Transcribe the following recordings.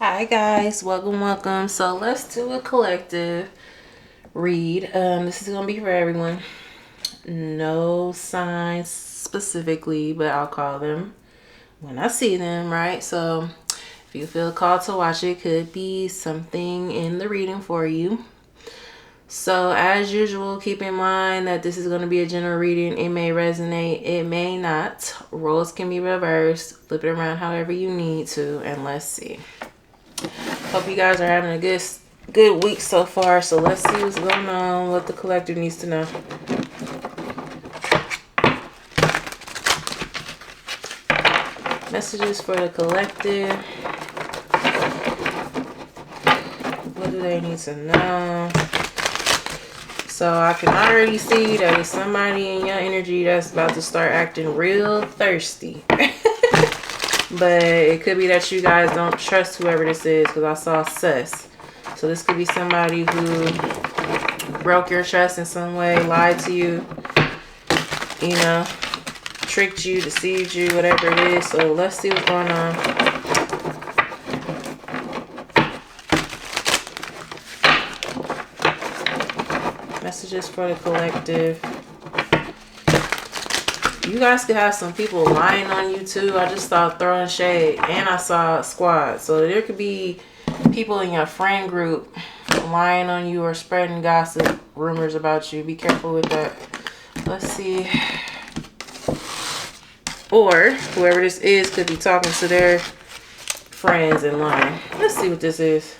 Hi guys, welcome. So let's do a collective read. This is gonna be for everyone. No signs specifically, but I'll call them when I see them, right? So if you feel called to watch it, could be something in the reading for you. So as usual, keep in mind that this is going to be a general reading. It may resonate, it may not. Roles can be reversed. Flip it around however you need to, and let's see. Hope you guys are having a good week so far. So let's see what's going on, what the collective needs to know. Messages for the collective. What do they need to know? So I can already see that there's somebody in your energy that's about to start acting real thirsty. But it could be that you guys don't trust whoever this is, because I saw sus. So this could be somebody who broke your trust in some way, lied to you, you know, tricked you, deceived you, whatever it is. So let's see what's going on. Messages for the collective. You guys could have some people lying on you too. I just saw throwing shade, and I saw a squad. So there could be people in your friend group lying on you or spreading gossip, rumors about you. Be careful with that. Let's see. Or whoever this is could be talking to their friends and lying. Let's see what this is.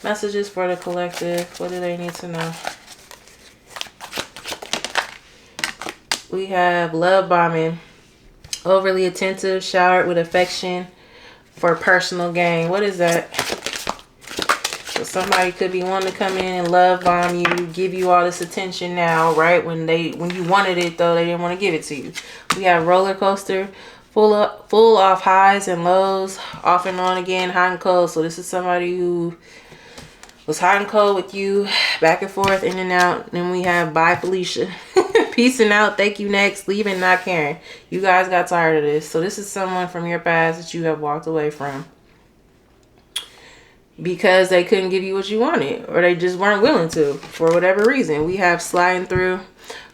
Messages for the collective. What do they need to know? We have love bombing, overly attentive, showered with affection for personal gain. What is that? So somebody could be wanting to come in and love bomb you, give you all this attention now, right? When you wanted it though, they didn't want to give it to you. We have roller coaster, full off highs and lows, off and on again, hot and cold. So this is somebody who was hot and cold with you, back and forth, in and out. Then we have bye Felicia. Peacing out, thank you, next, leaving, not caring. You guys got tired of this. So this is someone from your past that you have walked away from because they couldn't give you what you wanted, or they just weren't willing to for whatever reason. We have sliding through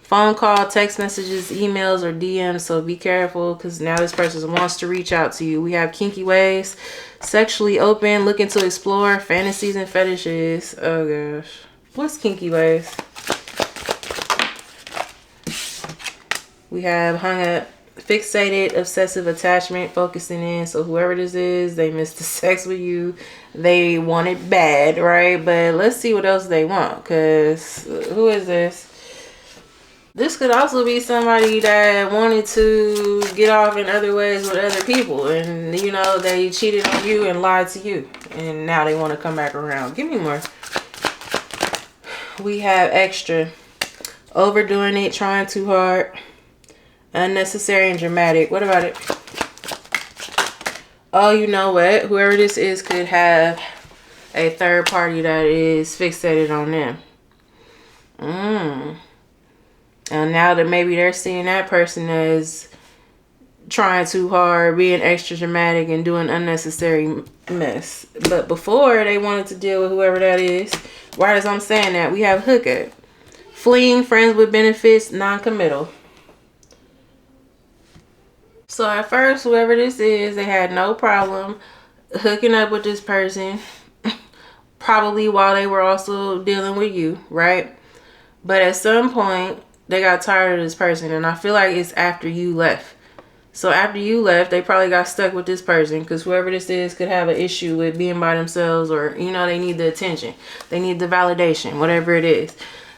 phone call, text messages, emails, or DMs. So be careful, because now this person wants to reach out to you. We have kinky ways, sexually open, looking to explore fantasies and fetishes. Oh gosh, what's kinky ways? We have hung up, fixated, obsessive attachment, focusing in. So whoever this is, they missed the sex with you. They want it bad, right? But let's see what else they want, because who is this? This could also be somebody that wanted to get off in other ways with other people. And, you know, they cheated on you and lied to you. And now they want to come back around. Give me more. We have extra, overdoing it, trying too hard. Unnecessary and dramatic. What about it? Oh, you know what? Whoever this is could have a third party that is fixated on them. And now that maybe they're seeing that person as trying too hard, being extra dramatic, and doing unnecessary mess. But before, they wanted to deal with whoever that is. Right as I'm saying that, we have hookup. Fleeing, friends with benefits, non-committal. So at first, whoever this is, they had no problem hooking up with this person, probably while they were also dealing with you, right? But at some point, they got tired of this person, and I feel like it's after you left. So after you left, they probably got stuck with this person, because whoever this is could have an issue with being by themselves, or, you know, they need the attention. They need the validation, whatever it is.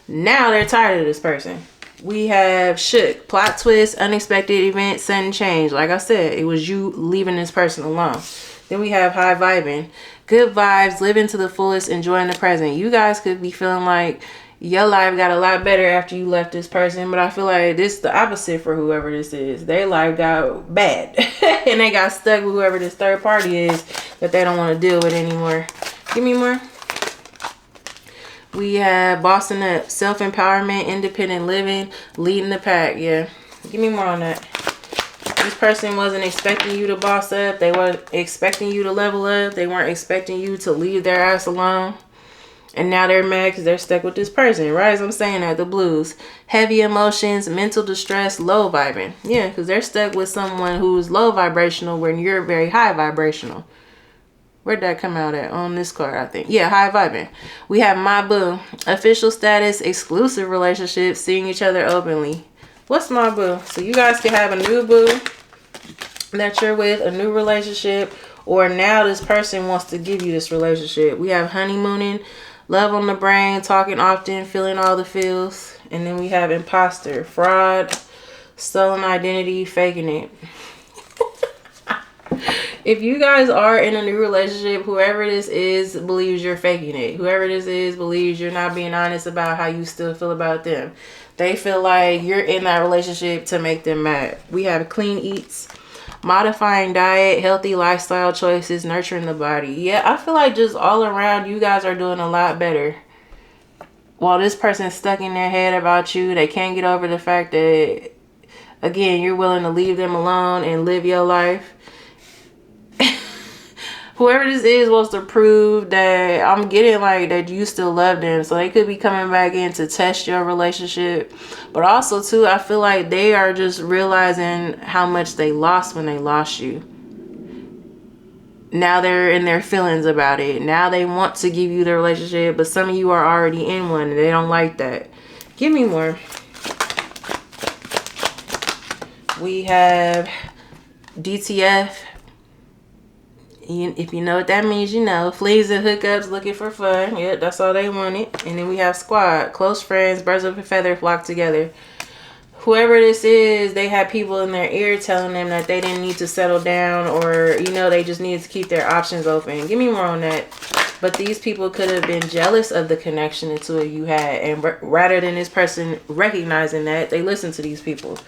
Now they're tired of this person. We have shook, plot twist, unexpected event, sudden change. Like I said, it was you leaving this person alone. Then we have high vibing, good vibes, living to the fullest, enjoying the present. You guys could be feeling like your life got a lot better after you left this person, but I feel like this is the opposite for whoever this is. Their life got bad and they got stuck with whoever this third party is that they don't want to deal with anymore. Give me more. We have bossing up, self-empowerment, independent living, leading the pack. Yeah, give me more on that. This person wasn't expecting you to boss up. They weren't expecting you to level up. They weren't expecting you to leave their ass alone. And now they're mad because they're stuck with this person, right? As I'm saying that, the blues. Heavy emotions, mental distress, low vibing. Yeah, because they're stuck with someone who's low vibrational when you're very high vibrational. Where'd that come out at? On this card, I think. Yeah, high vibing. We have my boo. Official status, exclusive relationship, seeing each other openly. What's my boo? So you guys can have a new boo that you're with, a new relationship, or now this person wants to give you this relationship. We have honeymooning, love on the brain, talking often, feeling all the feels. And then we have imposter, fraud, stolen identity, faking it. If you guys are in a new relationship, whoever this is believes you're faking it. Whoever this is believes you're not being honest about how you still feel about them. They feel like you're in that relationship to make them mad. We have clean eats, modifying diet, healthy lifestyle choices, nurturing the body. Yeah, I feel like just all around you guys are doing a lot better. While this person's stuck in their head about you, they can't get over the fact that, again, you're willing to leave them alone and live your life. Whoever this is wants to prove that, I'm getting like that you still love them. So they could be coming back in to test your relationship. But also too, I feel like they are just realizing how much they lost when they lost you. Now they're in their feelings about it. Now they want to give you the relationship, but some of you are already in one and they don't like that. Give me more. We have DTF. If you know what that means, you know. Fleas and hookups, looking for fun. Yep, that's all they wanted. And then we have squad, close friends, birds of a feather flock together. Whoever this is, they had people in their ear telling them that they didn't need to settle down, or, you know, they just needed to keep their options open. Give me more on that. But these people could have been jealous of the connection the two of you had. And rather than this person recognizing that, they listened to these people.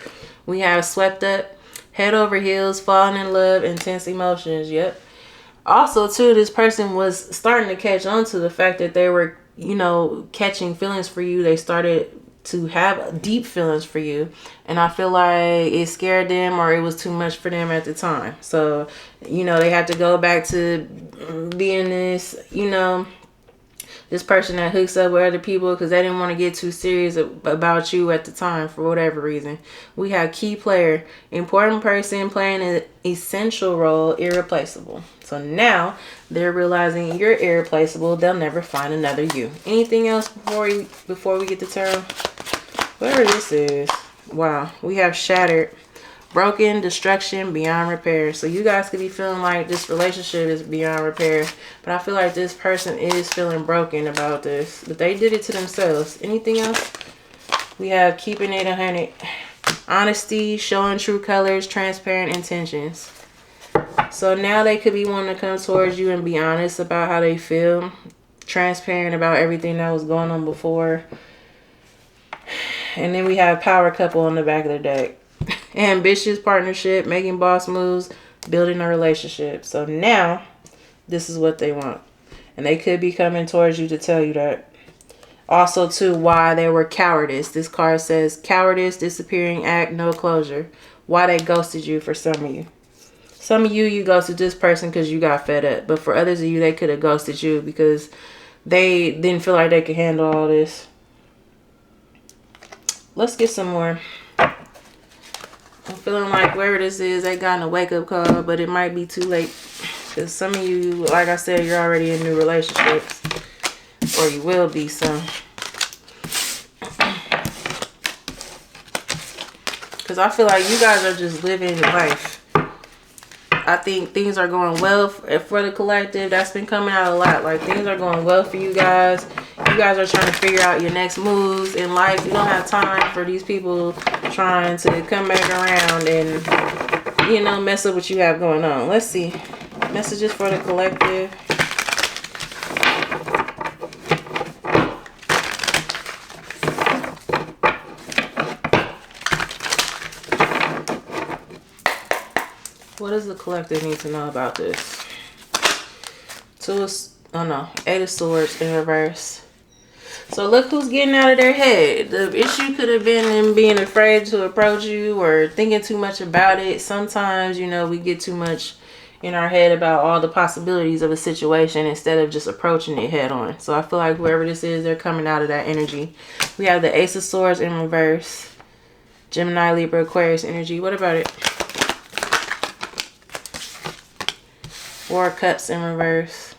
We have swept up, head over heels, falling in love, intense emotions. Yep. Also, too, this person was starting to catch on to the fact that they were, you know, catching feelings for you. They started to have deep feelings for you. And I feel like it scared them, or it was too much for them at the time. So, you know, they had to go back to being this, you know, this person that hooks up with other people because they didn't want to get too serious about you at the time for whatever reason. We have key player, important person playing an essential role, irreplaceable. So now they're realizing you're irreplaceable. They'll never find another you. Anything else before we get to tarot? Whatever this is. Wow. We have shattered, broken, destruction, beyond repair. So you guys could be feeling like this relationship is beyond repair. But I feel like this person is feeling broken about this. But they did it to themselves. Anything else? We have keeping it 100. Honesty, showing true colors, transparent intentions. So now they could be wanting to come towards you and be honest about how they feel. Transparent about everything that was going on before. And then we have power couple on the back of the deck. Ambitious partnership, making boss moves, building a relationship. So now this is what they want. And they could be coming towards you to tell you that. Also, too, why they were cowardice. This card says cowardice, disappearing act, no closure. Why they ghosted you for some of you. Some of you ghosted this person because you got fed up. But for others of you, they could have ghosted you because they didn't feel like they could handle all this. Let's get some more. I'm feeling like wherever this is, they got a wake-up call, but it might be too late. Because some of you, like I said, you're already in new relationships. Or you will be some. Because I feel like you guys are just living life. I think things are going well for the collective. That's been coming out a lot. Like, things are going well for you guys. You guys are trying to figure out your next moves in life. You don't have time for these people trying to come back around and, you know, mess up what you have going on. Let's see. Messages for the collective. What does the collective need to know about this? Eight of Swords in reverse. So look who's getting out of their head. The issue could have been them being afraid to approach you or thinking too much about it. Sometimes, you know, we get too much in our head about all the possibilities of a situation instead of just approaching it head on. So I feel like whoever this is, they're coming out of that energy. We have the Ace of Swords in reverse. Gemini, Libra, Aquarius energy. What about it? Four of Cups in reverse.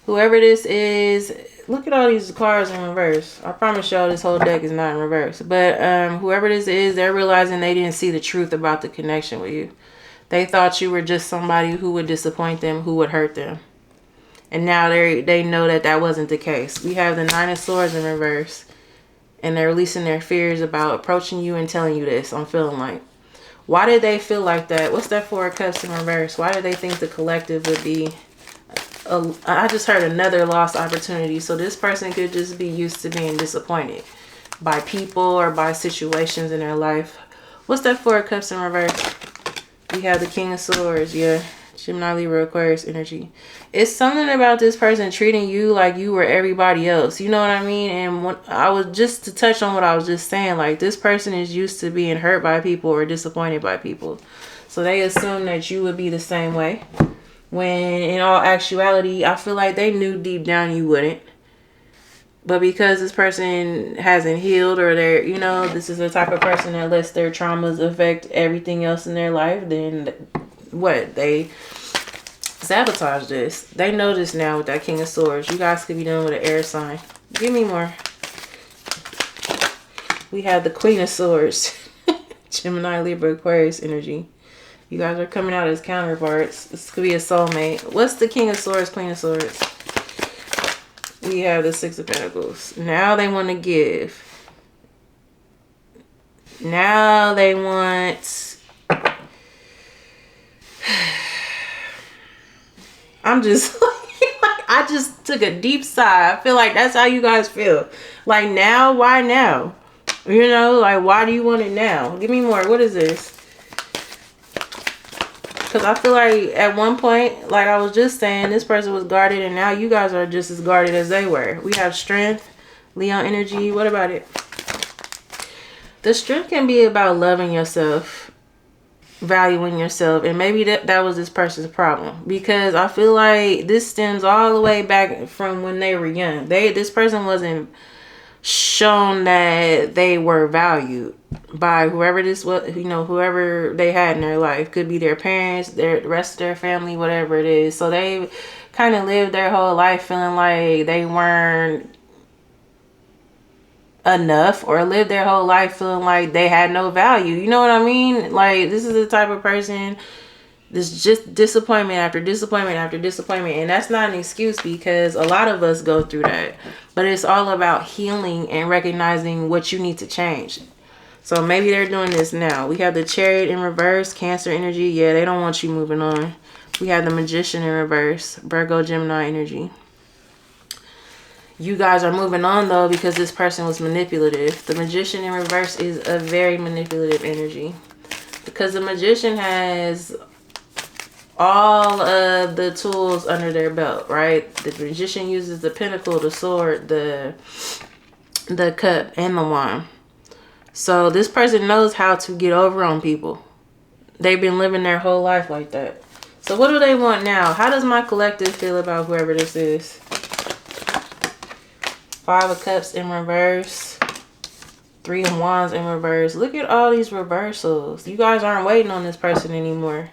Whoever this is, look at all these cards in reverse. I promise y'all this whole deck is not in reverse. But whoever this is, they're realizing they didn't see the truth about the connection with you. They thought you were just somebody who would disappoint them, who would hurt them. And now they know that that wasn't the case. We have the Nine of Swords in reverse. And they're releasing their fears about approaching you and telling you this. I'm feeling like. Why did they feel like that? What's that Four of Cups in reverse? Why did they think the collective would be... I just heard another lost opportunity. So this person could just be used to being disappointed by people or by situations in their life. What's that Four of Cups in reverse? We have the King of Swords. Yeah. Gemini, Libra, Aquarius energy. It's something about this person treating you like you were everybody else. You know what I mean? And when I was just to touch on what I was just saying, like this person is used to being hurt by people or disappointed by people. So they assume that you would be the same way. When in all actuality, I feel like they knew deep down you wouldn't. But because this person hasn't healed or they're, you know, this is the type of person that lets their traumas affect everything else in their life, then what? They sabotage this. They know this now with that King of Swords. You guys could be dealing with an air sign. Give me more. We have the Queen of Swords. Gemini, Libra, Aquarius energy. You guys are coming out as counterparts. This could be a soulmate. What's the King of Swords, Queen of Swords? We have the Six of Pentacles. Now they want to give. Now they want... I'm just... I just took a deep sigh. I feel like that's how you guys feel. Like now? Why now? You know, like why do you want it now? Give me more. What is this? Because I feel like at one point, like I was just saying, this person was guarded and now you guys are just as guarded as they were. We have strength, Leo energy. What about it? The strength can be about loving yourself, valuing yourself. And maybe that was this person's problem. Because I feel like this stems all the way back from when they were young. This person wasn't shown that they were valued by whoever this was, you know, whoever they had in their life. Could be their parents, the rest of their family, whatever it is. So they kind of lived their whole life feeling like they weren't enough, or lived their whole life feeling like they had no value. You know what I mean? Like this is the type of person that's just disappointment after disappointment after disappointment. And that's not an excuse because a lot of us go through that. But it's all about healing and recognizing what you need to change. So maybe they're doing this now. We have the Chariot in reverse, Cancer energy. Yeah, they don't want you moving on. We have the Magician in reverse, Virgo, Gemini energy. You guys are moving on though because this person was manipulative. The Magician in reverse is a very manipulative energy. Because the Magician has all of the tools under their belt, right? The Magician uses the Pentacle, the Sword, the Cup, and the Wand. So this person knows how to get over on people. They've been living their whole life like that. So what do they want now? How does my collective feel about whoever this is? Five of Cups in reverse. Three of Wands in reverse. Look at all these reversals. You guys aren't waiting on this person anymore.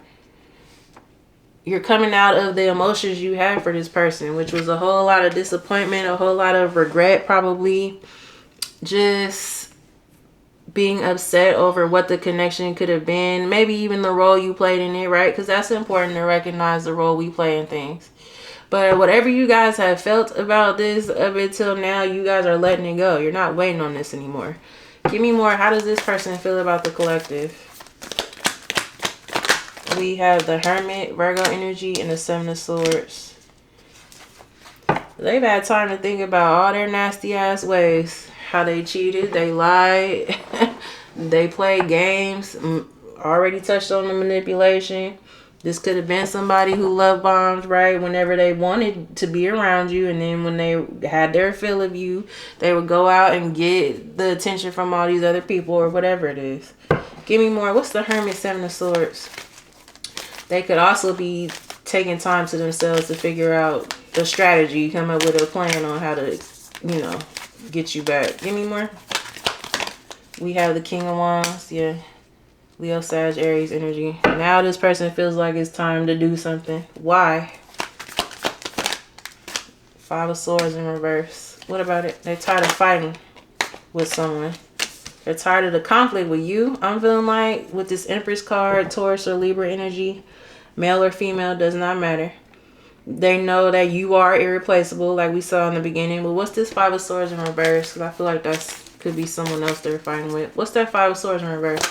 You're coming out of the emotions you had for this person, which was a whole lot of disappointment, a whole lot of regret, probably. Just being upset over what the connection could have been. Maybe even the role you played in it, right? Because that's important to recognize the role we play in things. But whatever you guys have felt about this up until now, you guys are letting it go. You're not waiting on this anymore. Give me more. How does this person feel about the collective? We have the Hermit, Virgo energy, and the Seven of Swords. They've had time to think about all their nasty ass ways. How they cheated, they lied, they played games. Already touched on the manipulation. This could have been somebody who love bombed, right? Whenever they wanted to be around you. And then when they had their fill of you, they would go out and get the attention from all these other people or whatever it is. Give me more. What's the Hermit, Seven of Swords? They could also be taking time to themselves to figure out the strategy, come up with a plan on how to, you know, get you back. Give me more. We have the King of Wands. Yeah. Leo, Sag, Aries energy. Now this person feels like it's time to do something. Why? Five of Swords in reverse. What about it? They're tired of fighting with someone. They're tired of the conflict with you. I'm feeling like with this Empress card, Taurus or Libra energy, male or female, does not matter. They know that you are irreplaceable, like we saw in the beginning. But what's this Five of Swords in reverse? Because I feel like that could be someone else they're fighting with. What's that Five of Swords in reverse?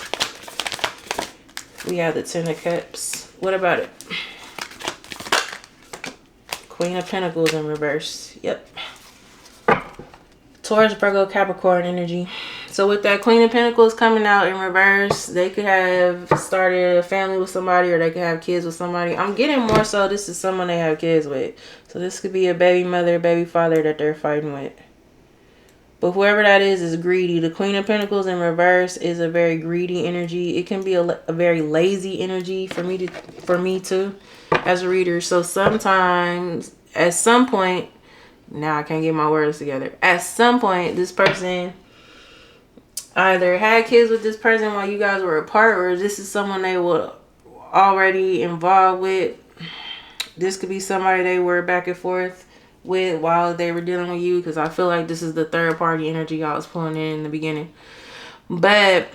We have the Ten of Cups. What about it? Queen of Pentacles in reverse. Yep. Taurus, Virgo, Capricorn energy. So with that Queen of Pentacles coming out in reverse, they could have started a family with somebody, or they could have kids with somebody. I'm getting more so this is someone they have kids with. So this could be a baby mother, baby father that they're fighting with. But whoever that is greedy. The Queen of Pentacles in reverse is a very greedy energy. It can be a very lazy energy for me too, as a reader. So sometimes, at some point, now I can't get my words together. At some point, this person either had kids with this person while you guys were apart, or this is someone they were already involved with. This could be somebody they were back and forth with while they were dealing with you, because I feel like this is the third party energy I was pulling in the beginning. But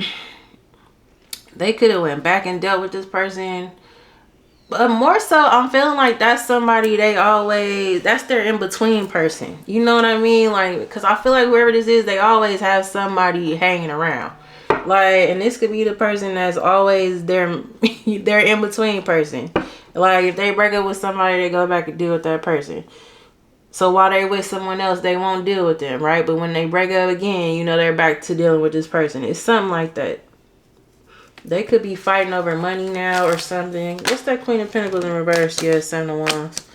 they could have went back and dealt with this person. But more so, I'm feeling like that's somebody that's their in-between person. You know what I mean? Like, because I feel like whoever this is, they always have somebody hanging around. Like, and this could be the person that's always their in-between person. Like, if they break up with somebody, they go back and deal with that person. So while they're with someone else, they won't deal with them, right? But when they break up again, you know, they're back to dealing with this person. It's something like that. They could be fighting over money now or something. What's that Queen of Pentacles in reverse? Yeah, Seven of Wands.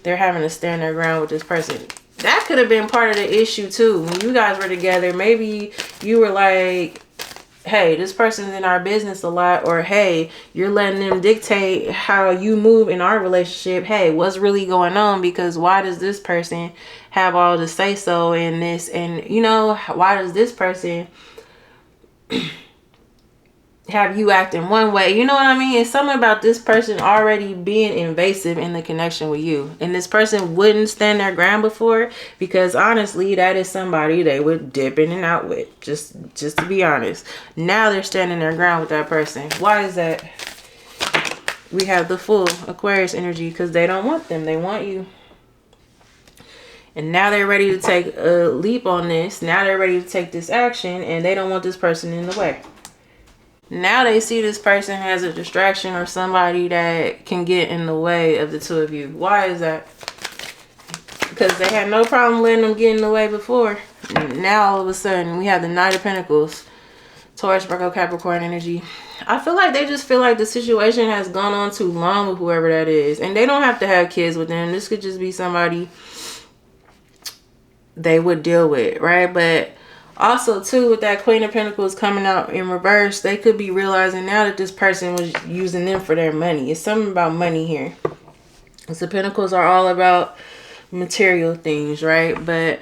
They're having to stand their ground with this person. That could have been part of the issue too. When you guys were together, maybe you were like, hey, this person's in our business a lot, or hey, you're letting them dictate how you move in our relationship. Hey, what's really going on? Because why does this person have all the say so in this? And you know, why does this person have you acting one way? You know what I mean? It's something about this person already being invasive in the connection with you, and this person wouldn't stand their ground before, because honestly, that is somebody they would dip in and out with, just to be honest. Now they're standing their ground with that person. Why is that? We have the Fool, Aquarius energy, because they don't want them, they want you. And now they're ready to take a leap on this. Now they're ready to take this action, and they don't want this person in the way. Now they see this person as a distraction or somebody that can get in the way of the two of you. Why is that? Because they had no problem letting them get in the way before. Now all of a sudden we have the Knight of Pentacles. Taurus, Virgo, Capricorn energy. I feel like they just feel like the situation has gone on too long with whoever that is. And they don't have to have kids with them. This could just be somebody they would deal with, right? But also, too, with that Queen of Pentacles coming out in reverse, they could be realizing now that this person was using them for their money. It's something about money here. Because the Pentacles are all about material things, right? But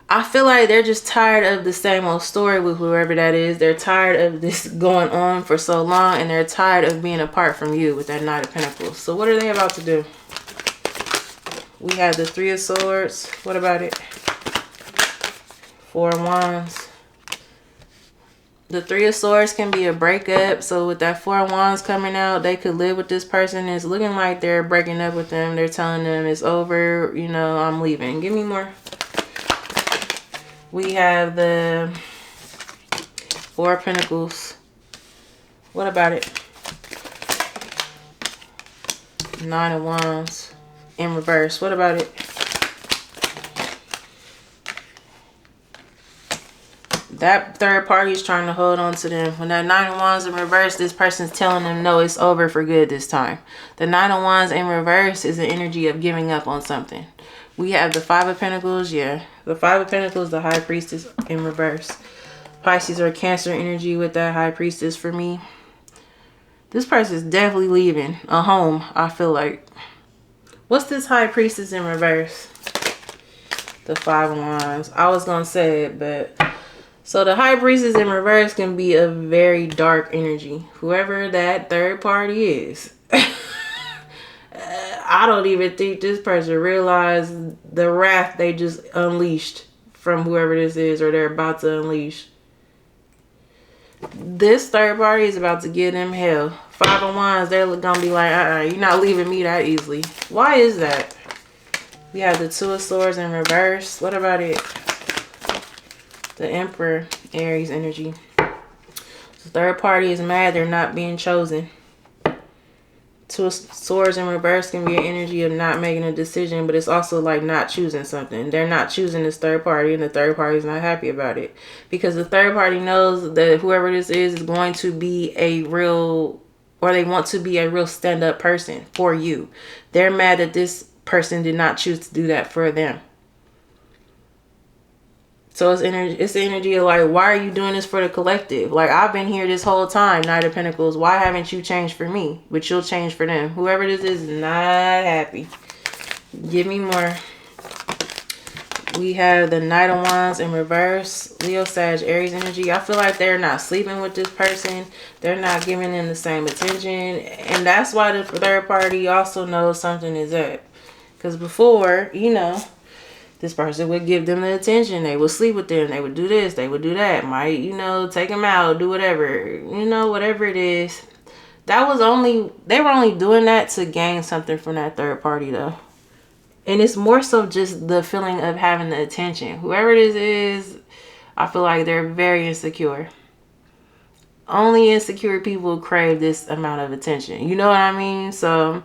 I feel like they're just tired of the same old story with whoever that is. They're tired of this going on for so long, and they're tired of being apart from you with that Knight of Pentacles. So what are they about to do? We have the Three of Swords. What about it? Four of Wands. The Three of Swords can be a breakup. So with that Four of Wands coming out, they could live with this person. It's looking like they're breaking up with them. They're telling them it's over. You know, I'm leaving. Give me more. We have the Four of Pentacles. What about it? Nine of Wands in reverse. What about it? That third party is trying to hold on to them. When that Nine of Wands in reverse, this person's telling them, no, it's over for good this time. The Nine of Wands in reverse is the energy of giving up on something. We have the Five of Pentacles. Yeah, the Five of Pentacles, the High Priestess in reverse. Pisces or Cancer energy with that High Priestess for me. This person is definitely leaving a home, I feel like. What's this High Priestess in reverse? The Five of Wands. I was going to say it, but... So the High Priestess in reverse can be a very dark energy. Whoever that third party is. I don't even think this person realized the wrath they just unleashed from whoever this is, or they're about to unleash. This third party is about to give them hell. Five of Wands, they're going to be like, you're not leaving me that easily. Why is that? We have the Two of Swords in reverse. What about it? The Emperor, Aries energy. The third party is mad they're not being chosen. Two of Swords in reverse can be an energy of not making a decision, but it's also like not choosing something. They're not choosing this third party, and the third party is not happy about it. Because the third party knows that whoever this is going to be a real, or they want to be a real stand-up person for you. They're mad that this person did not choose to do that for them. So it's the energy of like, why are you doing this for the collective? Like, I've been here this whole time, Knight of Pentacles. Why haven't you changed for me? But you'll change for them. Whoever this is not happy. Give me more. We have the Knight of Wands in reverse. Leo, Sag, Aries energy. I feel like they're not sleeping with this person. They're not giving them the same attention. And that's why the third party also knows something is up. Because before, you know, this person would give them the attention. They would sleep with them. They would do this. They would do that. Might, you know, take them out. Do whatever. You know, whatever it is. That was only... They were only doing that to gain something from that third party, though. And it's more so just the feeling of having the attention. Whoever this is, I feel like they're very insecure. Only insecure people crave this amount of attention. You know what I mean? So,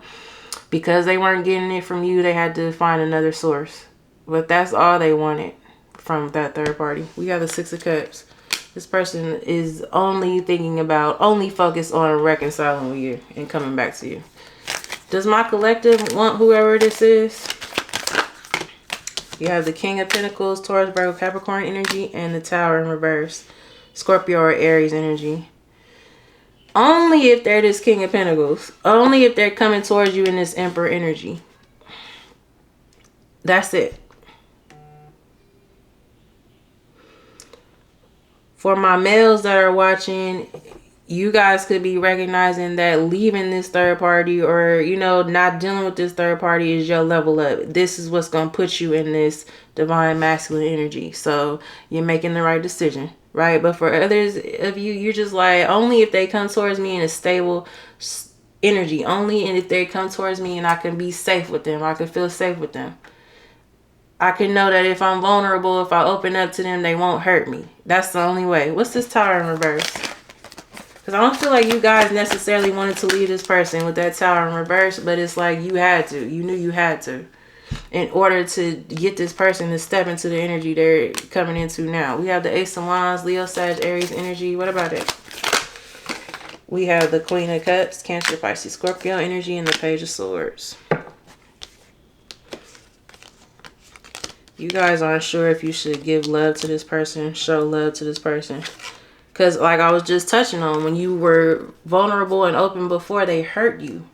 because they weren't getting it from you, they had to find another source. But that's all they wanted from that third party. We got the Six of Cups. This person is only thinking about, only focused on reconciling with you and coming back to you. Does my collective want whoever this is? You have the King of Pentacles, Taurus, Virgo, Capricorn energy, and the Tower in reverse. Scorpio or Aries energy. Only if they're this King of Pentacles. Only if they're coming towards you in this Emperor energy. That's it. For my males that are watching, you guys could be recognizing that leaving this third party, or, you know, not dealing with this third party is your level up. This is what's going to put you in this divine masculine energy. So you're making the right decision, right? But for others of you, you're just like, only if they come towards me in a stable energy. Only if they come towards me and I can be safe with them. I can feel safe with them. I can know that if I'm vulnerable, if I open up to them, they won't hurt me. That's the only way. What's this Tower in reverse? Because I don't feel like you guys necessarily wanted to leave this person with that Tower in reverse, but it's like you had to. You knew you had to. In order to get this person to step into the energy they're coming into now. We have the Ace of Wands, Leo, Sag, Aries energy. What about it? We have the Queen of Cups, Cancer, Pisces, Scorpio energy, and the Page of Swords. You guys aren't sure if you should give love to this person, show love to this person. Because like I was just touching on, when you were vulnerable and open before, they hurt you.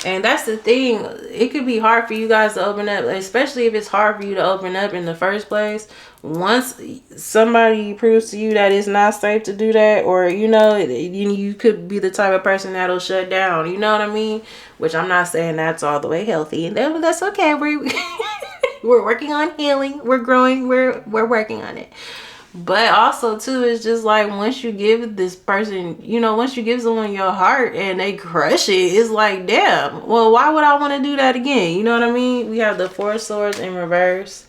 And that's the thing. It could be hard for you guys to open up, especially if it's hard for you to open up in the first place. Once somebody proves to you that it's not safe to do that, or, you know, you could be the type of person that'll shut down. You know what I mean? Which I'm not saying that's all the way healthy. And that's okay. We're working on healing. We're growing. We're working on it. But also, too, it's just like once you give this person, you know, once you give someone your heart and they crush it, it's like, damn, well, why would I want to do that again? You know what I mean? We have the Four of Swords in reverse.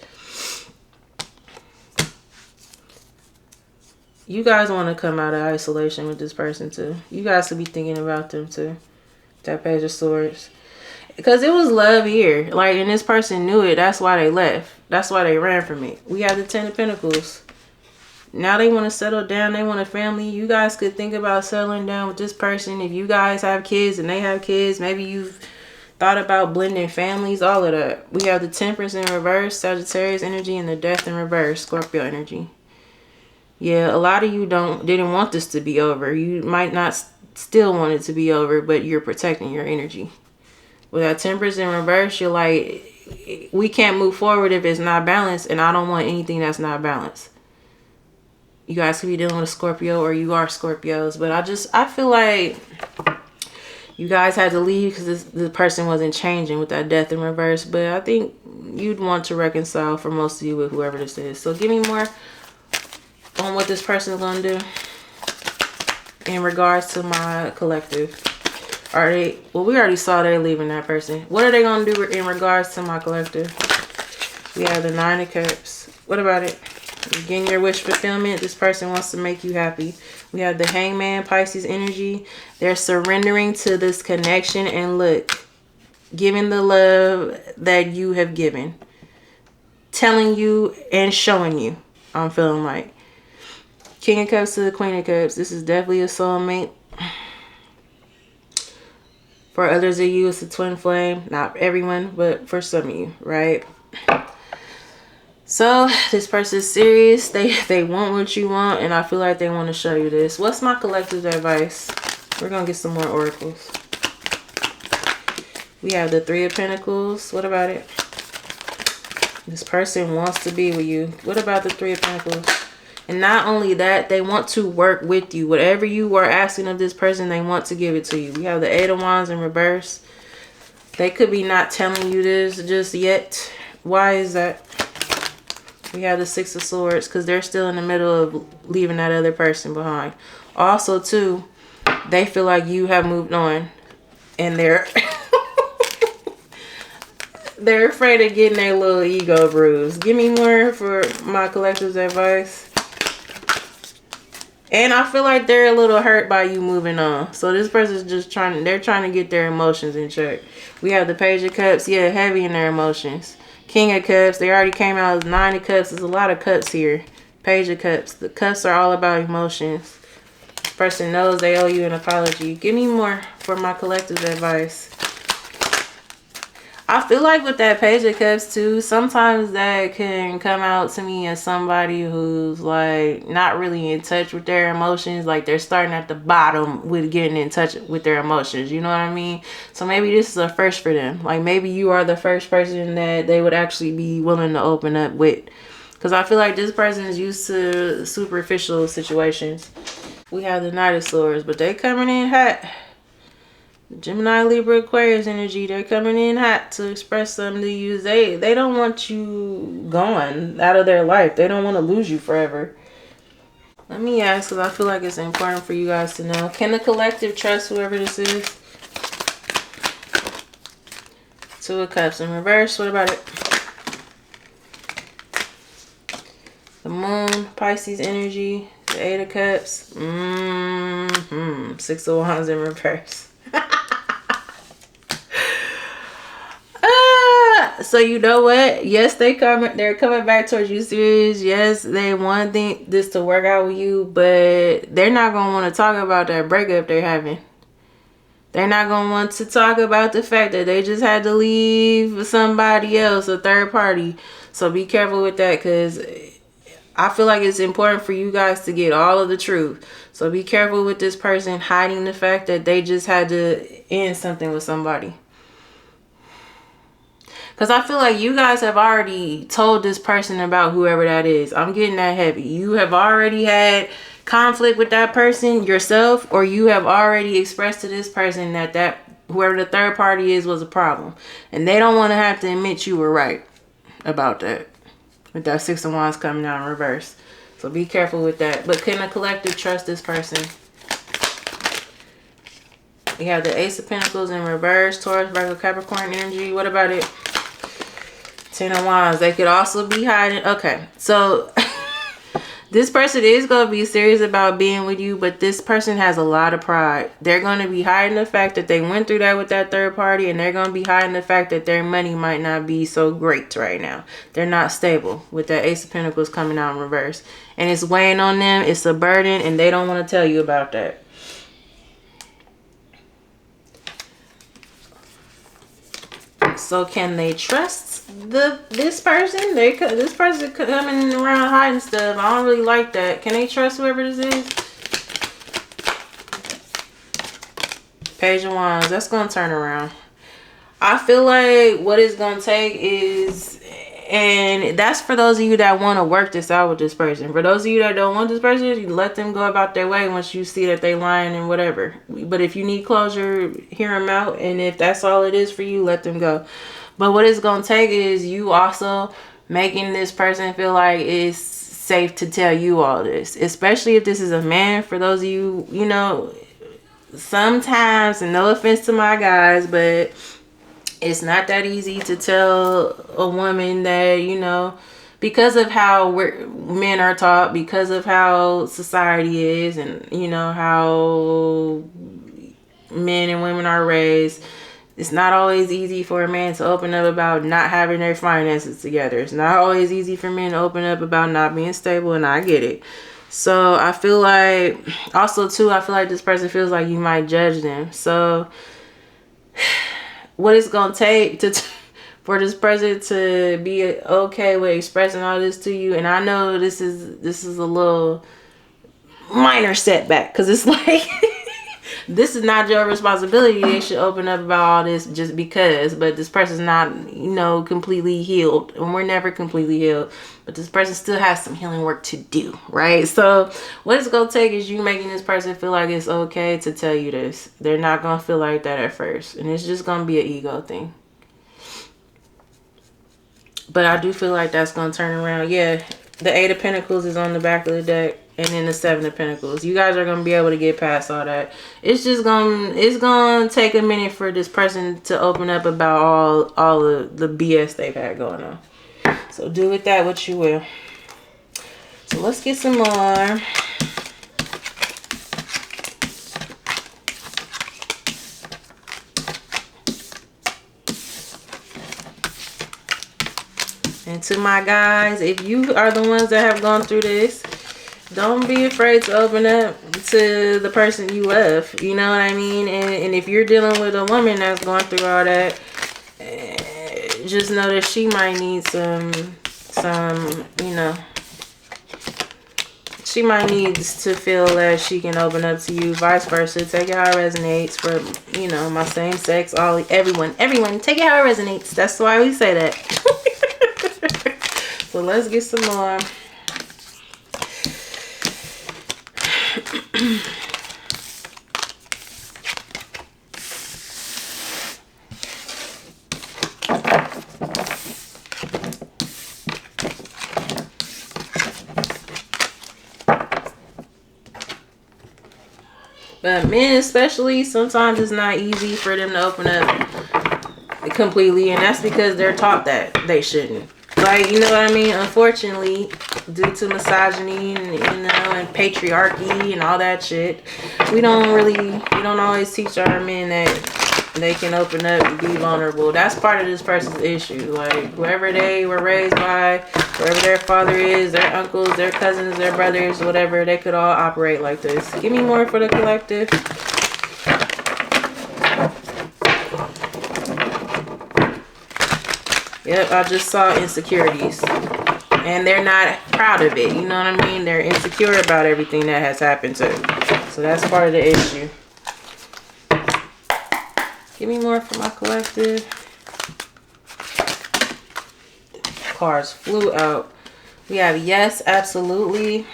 You guys want to come out of isolation with this person, too. You guys could be thinking about them, too. That Page of Swords. Because it was love here. Like, and this person knew it. That's why they left. That's why they ran from it. We have the Ten of Pentacles. now they want to settle down. They want a family. You guys could think about settling down with this person. If you guys have kids and they have kids, maybe you've thought about blending families, all of that. We have the Temperance in reverse, Sagittarius energy, and the Death in reverse, Scorpio energy. Yeah, a lot of you didn't want this to be over. You might not still want it to be over, but you're protecting your energy. With that Temperance in reverse, you're like, we can't move forward if it's not balanced, and I don't want anything that's not balanced. You guys could be dealing with a Scorpio, or you are Scorpios, but I feel like you guys had to leave because the person wasn't changing with that Death in reverse. But I think you'd want to reconcile for most of you with whoever this is. So give me more on what this person is going to do in regards to my collective. Are they, well, we already saw they're leaving that person. What are they going to do in regards to my collective? We have the Nine of Cups. What about it? You're getting your wish fulfillment. This person wants to make you happy. We have the Hangman, Pisces energy. They're surrendering to this connection and look, giving the love that you have given. Telling you and showing you. I'm feeling like. King of Cups to the Queen of Cups. This is definitely a soulmate. For others of you, it's a twin flame. Not everyone, but for some of you, right? So, this person is serious. They want what you want, and I feel like they want to show you this. What's my collective advice? We're going to get some more oracles. We have the Three of Pentacles. What about it? This person wants to be with you. What about the Three of Pentacles? And not only that, they want to work with you. Whatever you are asking of this person, they want to give it to you. We have the Eight of Wands in reverse. They could be not telling you this just yet. Why is that? We have the Six of Swords because they're still in the middle of leaving that other person behind. Also, too, they feel like you have moved on. And they're they're afraid of getting their little ego bruised. Give me more for my collective's advice. And I feel like they're a little hurt by you moving on. So this person's just trying to get their emotions in check. We have the Page of Cups. Yeah, heavy in their emotions. King of Cups. They already came out as Nine of Cups. There's a lot of cups here. Page of Cups. The cups are all about emotions. This person knows they owe you an apology. Give me more for my collective advice. I feel like with that Page of Cups too, sometimes that can come out to me as somebody who's like not really in touch with their emotions. Like they're starting at the bottom with getting in touch with their emotions. You know what I mean? So maybe this is a first for them. Like maybe you are the first person that they would actually be willing to open up with. Because I feel like this person is used to superficial situations. We have the Knight of Swords, but they coming in hot. Gemini, Libra, Aquarius energy, they're coming in hot to express something to you. They don't want you gone out of their life. They don't want to lose you forever. Let me ask, because I feel like it's important for you guys to know. Can the collective trust whoever this is? Two of Cups in reverse. What about it? The Moon, Pisces energy, the Eight of Cups. Six of Wands in reverse. So you know what? Yes, they're coming back towards you serious. Yes, they want this to work out with you, but they're not gonna want to talk about that breakup they're having. They're not gonna want to talk about the fact that they just had to leave somebody else, a third party. So be careful with that, because I feel like it's important for you guys to get all of the truth. So be careful with this person hiding the fact that they just had to end something with somebody. Because I feel like you guys have already told this person about whoever that is. I'm getting that heavy. You have already had conflict with that person yourself, or you have already expressed to this person that whoever the third party is was a problem. And they don't want to have to admit you were right about that. With that Six of Wands coming out in reverse. So be careful with that. But can the collective trust this person? We have the Ace of Pentacles in reverse. Taurus, Virgo, Capricorn energy. What about it? Ten of Wands. They could also be hiding. Okay. So This person is going to be serious about being with you, but this person has a lot of pride. They're going to be hiding the fact that they went through that with that third party, and they're going to be hiding the fact that their money might not be so great right now. They're not stable with that Ace of Pentacles coming out in reverse. And it's weighing on them. It's a burden, and they don't want to tell you about that. So can they trust this person? This person coming around hiding stuff. I don't really like that. Can they trust whoever this is? Page of Wands. That's going to turn around. I feel like what it's going to take is, and that's for those of you that want to work this out with this person. For those of you that don't want this person, you let them go about their way once you see that they lying and whatever. But if you need closure, hear them out. And if that's all it is for you, let them go. But what it's going to take is you also making this person feel like it's safe to tell you all this. Especially if this is a man. For those of you, you know, sometimes, and no offense to my guys, but it's not that easy to tell a woman that, you know, because of how men are taught, because of how society is, and, you know, how men and women are raised. It's not always easy for a man to open up about not having their finances together. It's not always easy for men to open up about not being stable, and I get it. So I feel like, also too, I feel like this person feels like you might judge them. So what it's going to take for this person to be okay with expressing all this to you, and I know this is a little minor setback, because it's like, this is not your responsibility. They should open up about all this just because. But this person's not, you know, completely healed. And we're never completely healed. But this person still has some healing work to do, right? So what it's going to take is you making this person feel like it's okay to tell you this. They're not going to feel like that at first. And it's just going to be an ego thing. But I do feel like that's going to turn around. Yeah, the Eight of Pentacles is on the back of the deck. And then the Seven of Pentacles. You guys are going to be able to get past all that. It's just going to take a minute for this person to open up about all of the BS they've had going on. So do with that what you will. So let's get some more. And to my guys, if you are the ones that have gone through this, don't be afraid to open up to the person you love. You know what I mean? And if you're dealing with a woman that's going through all that, just know that she might need some, you know, she might need to feel that she can open up to you. Vice versa. Take it how it resonates. For, you know, my same sex, everyone, take it how it resonates. That's why we say that. So let's get some more. But men especially, sometimes it's not easy for them to open up completely, and that's because they're taught that they shouldn't. Like, you know what I mean? Unfortunately, due to misogyny and, you know, and patriarchy and all that shit, we don't always teach our men that they can open up and be vulnerable. That's part of this person's issue. Like, whoever they were raised by, whoever their father is, their uncles, their cousins, their brothers, whatever, they could all operate like this. Give me more for the collective. Yep, I just saw insecurities. And they're not proud of it. You know what I mean? They're insecure about everything that has happened to them. So that's part of the issue. Give me more for my collective. Cards flew out. We have yes, absolutely.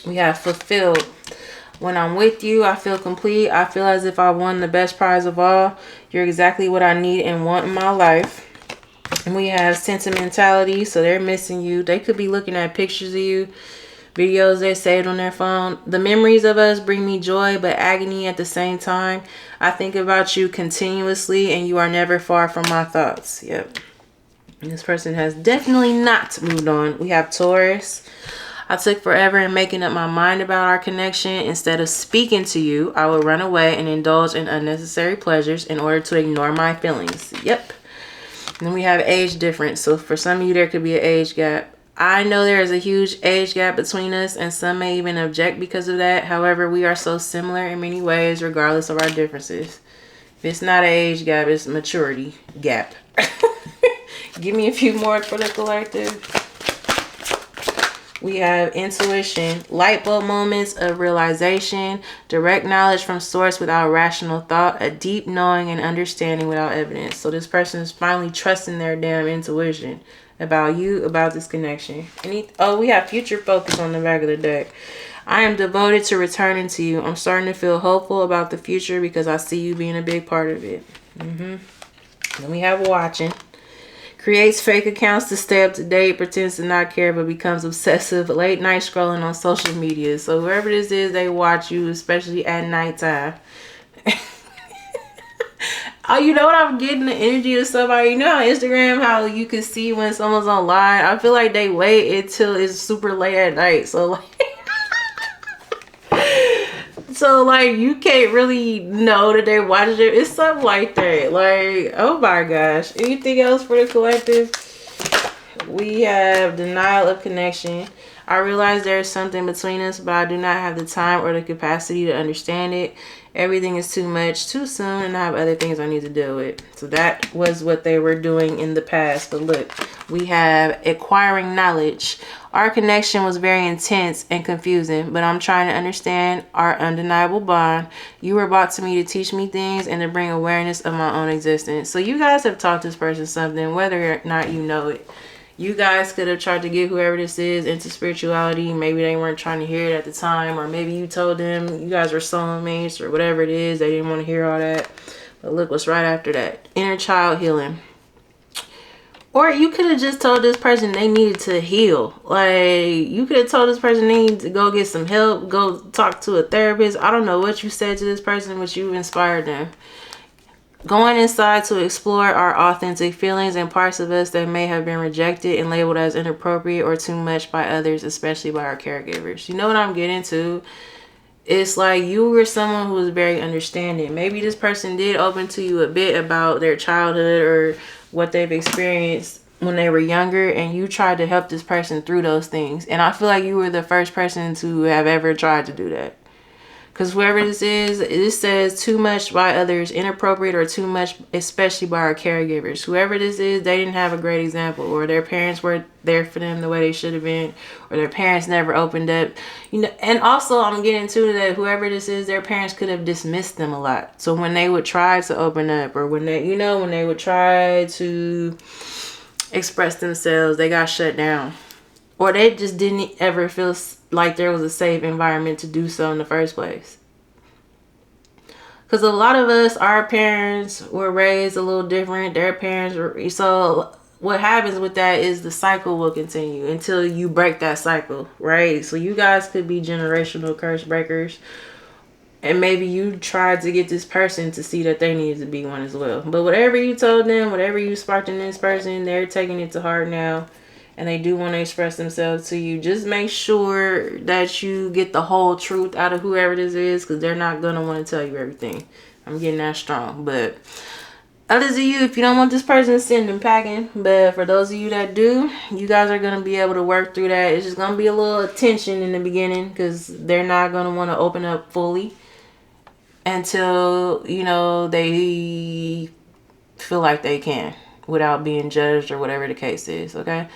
We have fulfilled. When I'm with you, I feel complete. I feel as if I won the best prize of all. You're exactly what I need and want in my life. And we have sentimentality, so they're missing you. They could be looking at pictures of you, videos they saved on their phone. The memories of us bring me joy, but agony at the same time. I think about you continuously, and you are never far from my thoughts. Yep. And this person has definitely not moved on. We have Taurus. I took forever in making up my mind about our connection. Instead of speaking to you, I would run away and indulge in unnecessary pleasures in order to ignore my feelings. Yep. And then we have age difference. So for some of you, there could be an age gap. I know there is a huge age gap between us, and some may even object because of that. However, we are so similar in many ways, regardless of our differences. If it's not an age gap, it's a maturity gap. Give me a few more for the collective. We have intuition, light bulb moments of realization, direct knowledge from source without rational thought, a deep knowing and understanding without evidence. So this person is finally trusting their damn intuition about you, about this connection. Oh, we have future focus on the back of the deck. I am devoted to returning to you. I'm starting to feel hopeful about the future because I see you being a big part of it. Then we have watching. Creates fake accounts to stay up to date, pretends to not care, but becomes obsessive. Late night scrolling on social media. So whoever this is, they watch you, especially at nighttime. Oh, you know what I'm getting? The energy of somebody. You know on Instagram how you can see when someone's online? I feel like they wait until it's super late at night. So like, you can't really know that they're watching it. It's something like that. Like, oh my gosh. Anything else for the collective? We have denial of connection. I realize there is something between us, but I do not have the time or the capacity to understand it. Everything is too much, too soon, and I have other things I need to deal with. So that was what they were doing in the past. But look, we have acquiring knowledge. Our connection was very intense and confusing, but I'm trying to understand our undeniable bond. You were brought to me to teach me things and to bring awareness of my own existence. So you guys have taught this person something, whether or not you know it. You guys could have tried to get whoever this is into spirituality. Maybe they weren't trying to hear it at the time, or maybe you told them you guys were soulmates or whatever it is. They didn't want to hear all that. But look what's right after that. Inner child healing. Or you could have just told this person they needed to heal. Like, you could have told this person they need to go get some help, go talk to a therapist. I don't know what you said to this person, but you inspired them. Going inside to explore our authentic feelings and parts of us that may have been rejected and labeled as inappropriate or too much by others, especially by our caregivers. You know what I'm getting to? It's like you were someone who was very understanding. Maybe this person did open to you a bit about their childhood or what they've experienced when they were younger, and you tried to help this person through those things. And I feel like you were the first person to have ever tried to do that. Because whoever this is, this says too much by others, inappropriate, or too much, especially by our caregivers. Whoever this is, they didn't have a great example, or their parents weren't there for them the way they should have been, or their parents never opened up. You know, and also I'm getting to that whoever this is, their parents could have dismissed them a lot. So when they would try to open up, or when they, when they would try to express themselves, they got shut down. Or they just didn't ever feel like there was a safe environment to do so in the first place. Because a lot of us, our parents were raised a little different. Their parents were... So what happens with that is the cycle will continue until you break that cycle, right? So you guys could be generational curse breakers. And maybe you tried to get this person to see that they needed to be one as well. But whatever you told them, whatever you sparked in this person, they're taking it to heart now. And they do want to express themselves to you. Just make sure that you get the whole truth out of whoever this is, because they're not going to want to tell you everything. I'm getting that strong. But others of you, if you don't want this person, send them packing. But for those of you that do, you guys are going to be able to work through that. It's just going to be a little tension in the beginning, because they're not going to want to open up fully until, they feel like they can without being judged or whatever the case is, okay?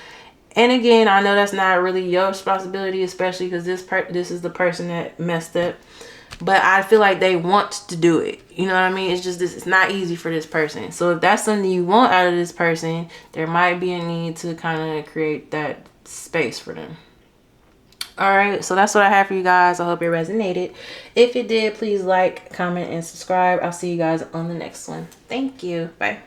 And again, I know that's not really your responsibility, especially because this is the person that messed up. But I feel like they want to do it. You know what I mean? It's just it's not easy for this person. So if that's something you want out of this person, there might be a need to kind of create that space for them. All right, so that's what I have for you guys. I hope it resonated. If it did, please like, comment, and subscribe. I'll see you guys on the next one. Thank you. Bye.